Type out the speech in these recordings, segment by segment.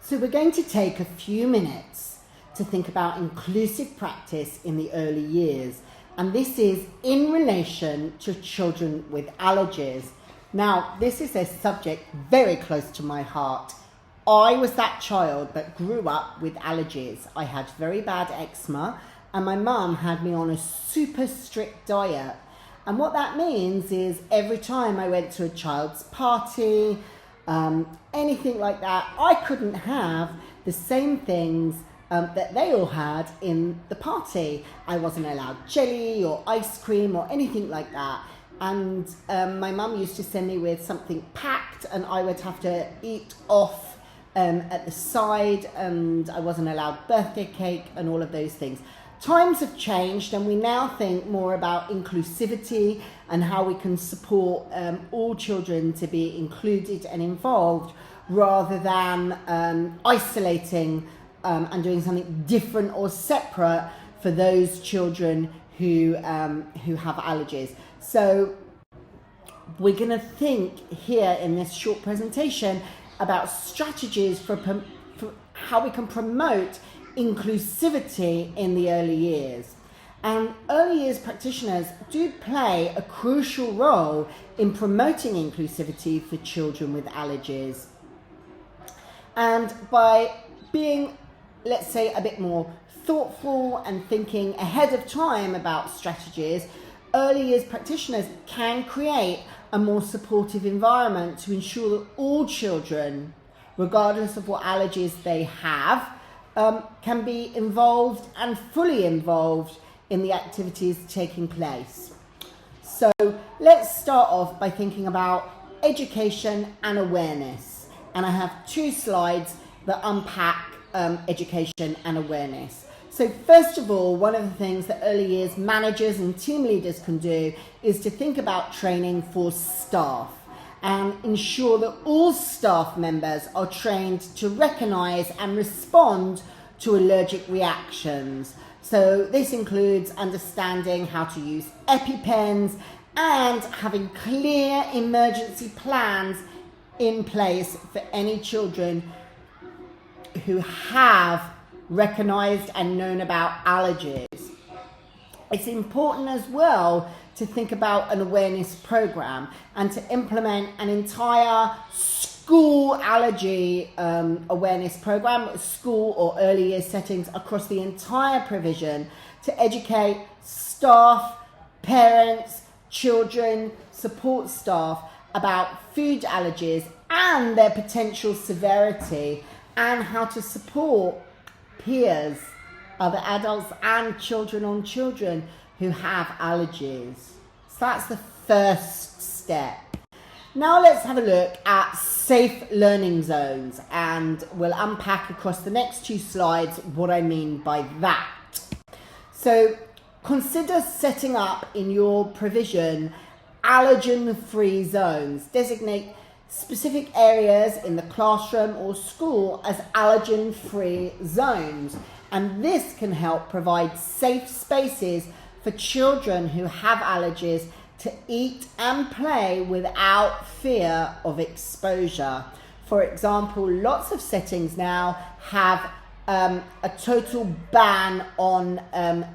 So we're going to take a few minutes to think about inclusive practice in the early years. And this is in relation to children with allergies. Now, this is a subject very close to my heart. I was that child that grew up with allergies. I had very bad eczema and my mum had me on a super strict diet. And what that means is every time I went to a child's party, anything like that, I couldn't have the same things that they all had in the party. I wasn't allowed jelly or ice cream or anything like that. And my mum used to send me with something packed and I would have to eat off at the side, and I wasn't allowed birthday cake and all of those things. Times have changed and we now think more about inclusivity and how we can support all children to be included and involved rather than isolating and doing something different or separate for those children who have allergies. So we're going to think here in this short presentation about strategies for how we can promote inclusivity in the early years. And early years practitioners do play a crucial role in promoting inclusivity for children with allergies. And by being, let's say, a bit more thoughtful and thinking ahead of time about strategies, early years practitioners can create a more supportive environment to ensure that all children, regardless of what allergies they have, can be involved and fully involved in the activities taking place. So let's start off by thinking about education and awareness. And I have two slides that unpack education and awareness. So first of all, one of the things that early years managers and team leaders can do is to think about training for staff and ensure that all staff members are trained to recognise and respond to allergic reactions. So this includes understanding how to use EpiPens and having clear emergency plans in place for any children who have recognised and known about allergies. It's important as well to think about an awareness program and to implement an entire school allergy awareness program, school or early years settings across the entire provision to educate staff, parents, children, support staff about food allergies and their potential severity and how to support peers, other adults and children on children who have allergies. So that's the first step. Now let's have a look at safe learning zones, and we'll unpack across the next two slides what I mean by that. So consider setting up in your provision allergen-free zones. Designate specific areas in the classroom or school as allergen-free zones, and this can help provide safe spaces for children who have allergies to eat and play without fear of exposure. For example, lots of settings now have a total ban on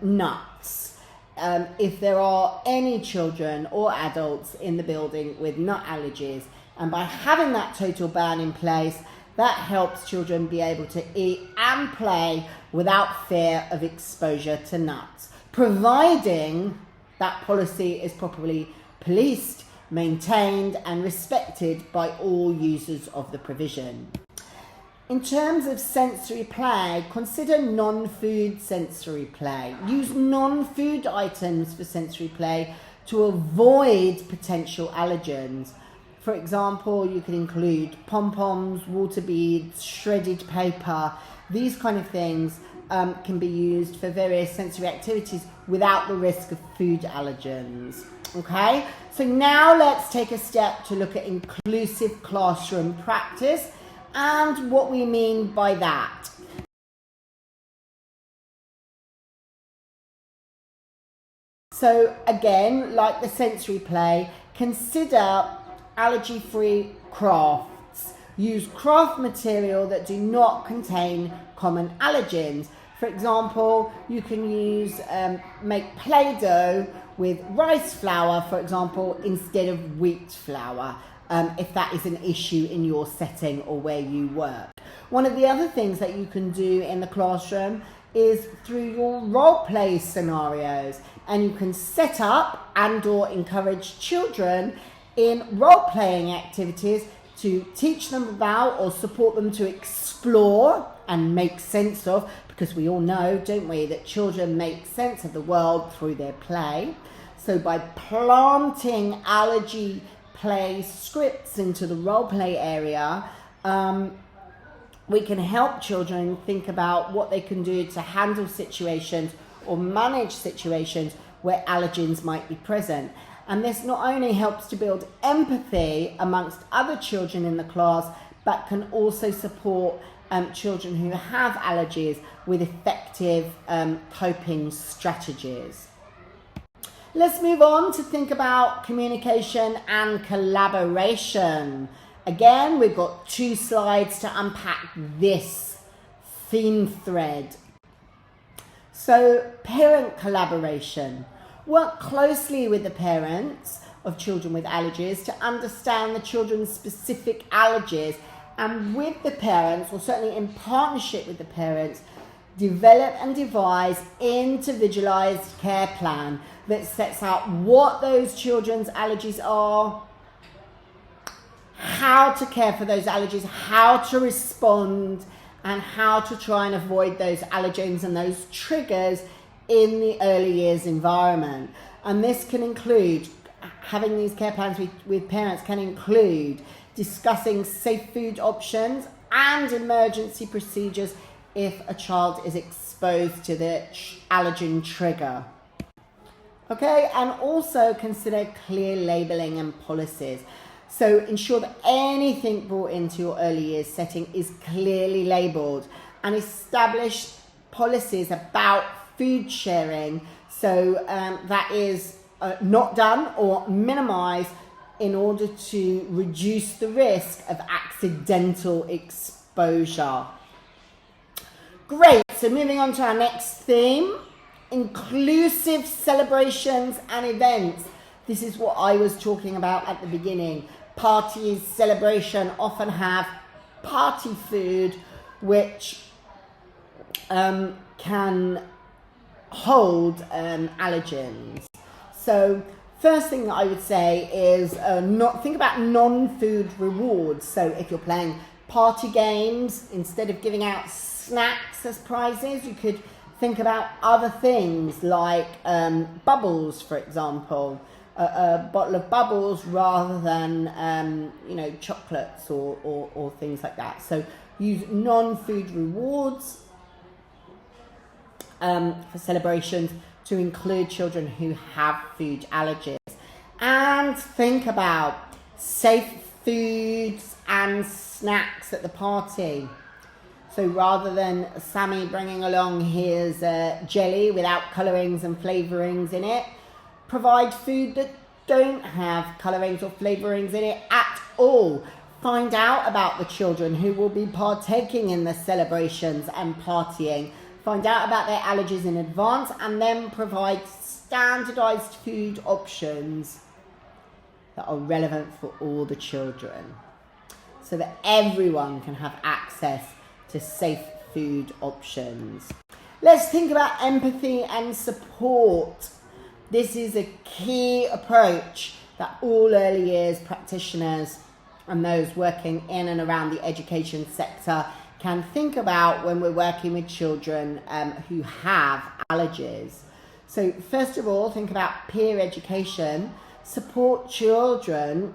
nuts. If there are any children or adults in the building with nut allergies, and by having that total ban in place, that helps children be able to eat and play without fear of exposure to nuts, providing that policy is properly policed, maintained and respected by all users of the provision. In terms of sensory play, consider non-food sensory play. Use non-food items for sensory play to avoid potential allergens. For example, you could include pom-poms, water beads, shredded paper. These kind of things can be used for various sensory activities without the risk of food allergens. Okay, so now let's take a step to look at inclusive classroom practice and what we mean by that. So again, like the sensory play, consider allergy-free crafts Use craft material that do not contain common allergens. For example, you can make Play-Doh with rice flour, for example, instead of wheat flour, if that is an issue in your setting or where you work. One of the other things that you can do in the classroom is through your role play scenarios, and you can set up and/or encourage children in role playing activities to teach them about or support them to explore and make sense of, because we all know, don't we, that children make sense of the world through their play. So by planting allergy play scripts into the role play area, we can help children think about what they can do to handle situations or manage situations where allergens might be present. And this not only helps to build empathy amongst other children in the class, but can also support children who have allergies with effective coping strategies. Let's move on to think about communication and collaboration. Again, we've got 2 slides to unpack this theme thread. So, parent collaboration. Work closely with the parents of children with allergies to understand the children's specific allergies, and with the parents, or certainly in partnership with the parents, develop and devise individualized care plan that sets out what those children's allergies are, how to care for those allergies, how to respond, and how to try and avoid those allergens and those triggers in the early years environment. And this can include, having these care plans with parents can include discussing safe food options and emergency procedures if a child is exposed to the allergen trigger. Okay, and also consider clear labeling and policies. So ensure that anything brought into your early years setting is clearly labelled, and establish policies about food sharing, so that is not done or minimised in order to reduce the risk of accidental exposure. Great, so moving on to our next theme, inclusive celebrations and events. This is what I was talking about at the beginning. Parties, celebration often have party food which can hold allergens. So first thing that I would say is think about non-food rewards. So if you're playing party games, instead of giving out snacks as prizes, you could think about other things like bubbles, for example. A bottle of bubbles rather than chocolates or things like that. So use non-food rewards for celebrations to include children who have food allergies. And think about safe foods and snacks at the party. So rather than Sammy bringing along his jelly without colourings and flavourings in it, provide food that don't have colourings or flavourings in it at all. Find out about the children who will be partaking in the celebrations and partying. Find out about their allergies in advance, and then provide standardised food options that are relevant for all the children, so that everyone can have access to safe food options. Let's think about empathy and support. This is a key approach that all early years practitioners and those working in and around the education sector can think about when we're working with children who have allergies. So first of all, think about peer education. Support children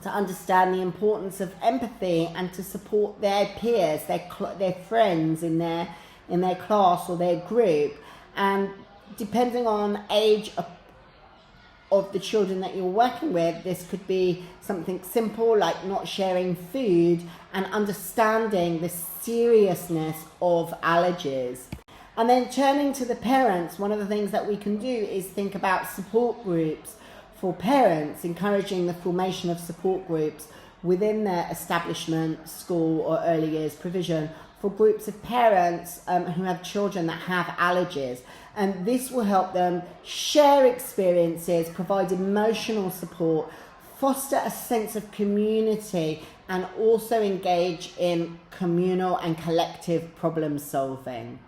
to understand the importance of empathy and to support their peers, their friends in their class or their group. And depending on age of the children that you're working with, this could be something simple like not sharing food and understanding the seriousness of allergies. And then turning to the parents, one of the things that we can do is think about support groups for parents, encouraging the formation of support groups within their establishment, school or early years provision for groups of parents who have children that have allergies. And this will help them share experiences, provide emotional support, foster a sense of community, and also engage in communal and collective problem solving.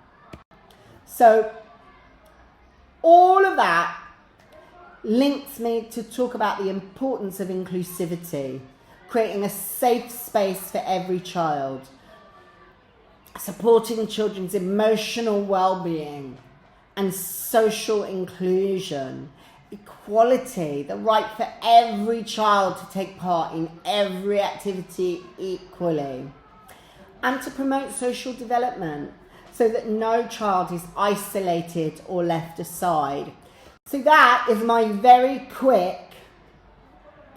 So all of that links me to talk about the importance of inclusivity, creating a safe space for every child, supporting children's emotional well-being and social inclusion, equality, the right for every child to take part in every activity equally, and to promote social development so that no child is isolated or left aside. So that is my very quick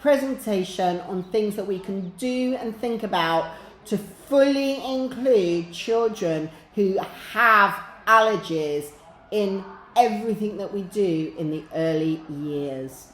presentation on things that we can do and think about to fully include children who have allergies in everything that we do in the early years.